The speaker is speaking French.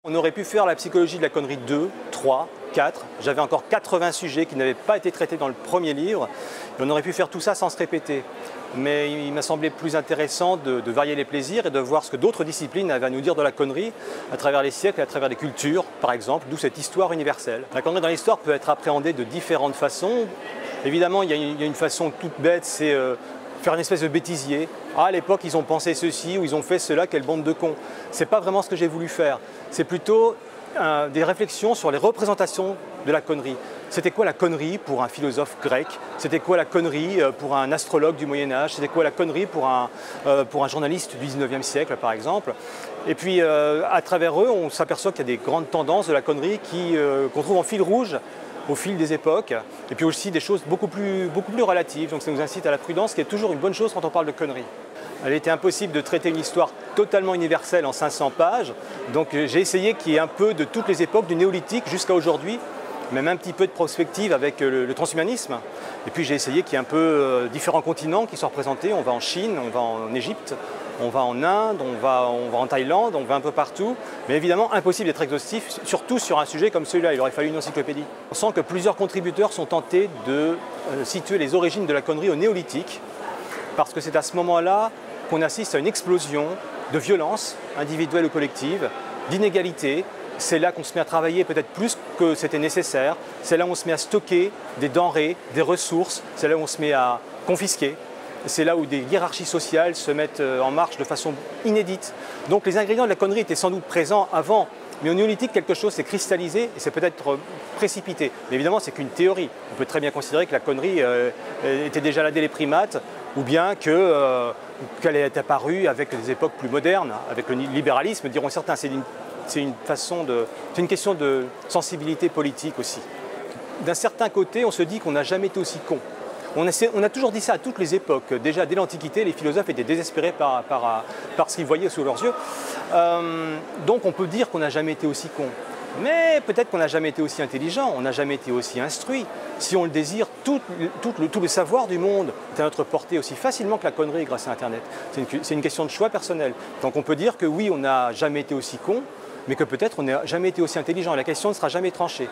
On aurait pu faire la psychologie de la connerie 2, 3, 4. J'avais encore 80 sujets qui n'avaient pas été traités dans le premier livre. Et on aurait pu faire tout ça sans se répéter. Mais il m'a semblé plus intéressant de varier les plaisirs et de voir ce que d'autres disciplines avaient à nous dire de la connerie à travers les siècles et à travers les cultures, par exemple, d'où cette histoire universelle. La connerie dans l'histoire peut être appréhendée de différentes façons. Évidemment, il y a une façon toute bête, c'est faire une espèce de bêtisier. Ah, à l'époque, ils ont pensé ceci ou ils ont fait cela, quelle bande de cons. C'est pas vraiment ce que j'ai voulu faire. C'est plutôt des réflexions sur les représentations de la connerie. C'était quoi la connerie pour un philosophe grec? C'était quoi la connerie pour un astrologue du Moyen-Âge? C'était quoi la connerie pour un journaliste du 19e siècle, par exemple? Et puis, à travers eux, on s'aperçoit qu'il y a des grandes tendances de la connerie qu'on trouve en fil rouge au fil des époques, et puis aussi des choses beaucoup plus relatives. Donc ça nous incite à la prudence, qui est toujours une bonne chose quand on parle de conneries. Il était impossible de traiter une histoire totalement universelle en 500 pages, donc j'ai essayé qu'il y ait un peu de toutes les époques, du néolithique jusqu'à aujourd'hui, même un petit peu de prospective avec le transhumanisme. Et puis j'ai essayé qu'il y ait un peu différents continents qui soient représentés. On va en Chine, on va en Égypte, on va en Inde, on va en Thaïlande, on va un peu partout. Mais évidemment, impossible d'être exhaustif, surtout sur un sujet comme celui-là. Il aurait fallu une encyclopédie. On sent que plusieurs contributeurs sont tentés de situer les origines de la connerie au néolithique, parce que c'est à ce moment-là qu'on assiste à une explosion de violence individuelle ou collective, d'inégalité. C'est là qu'on se met à travailler peut-être plus que c'était nécessaire. C'est là où on se met à stocker des denrées, des ressources. C'est là où on se met à confisquer. C'est là où des hiérarchies sociales se mettent en marche de façon inédite. Donc les ingrédients de la connerie étaient sans doute présents avant. Mais au néolithique, quelque chose s'est cristallisé et c'est peut-être précipité. Mais évidemment, c'est qu'une théorie. On peut très bien considérer que la connerie était déjà là dès les primates, ou bien qu'elle est apparue avec des époques plus modernes, avec le libéralisme, diront certains. C'est une question de sensibilité politique aussi. D'un certain côté, on se dit qu'on n'a jamais été aussi con. On a toujours dit ça à toutes les époques. Déjà, dès l'Antiquité, les philosophes étaient désespérés par ce qu'ils voyaient sous leurs yeux. Donc on peut dire qu'on n'a jamais été aussi con. Mais peut-être qu'on n'a jamais été aussi intelligent, on n'a jamais été aussi instruit. Si on le désire, tout le savoir du monde est à notre portée aussi facilement que la connerie grâce à Internet. C'est une question de choix personnel. Donc on peut dire que oui, on n'a jamais été aussi con, mais que peut-être on n'a jamais été aussi intelligent. La question ne sera jamais tranchée.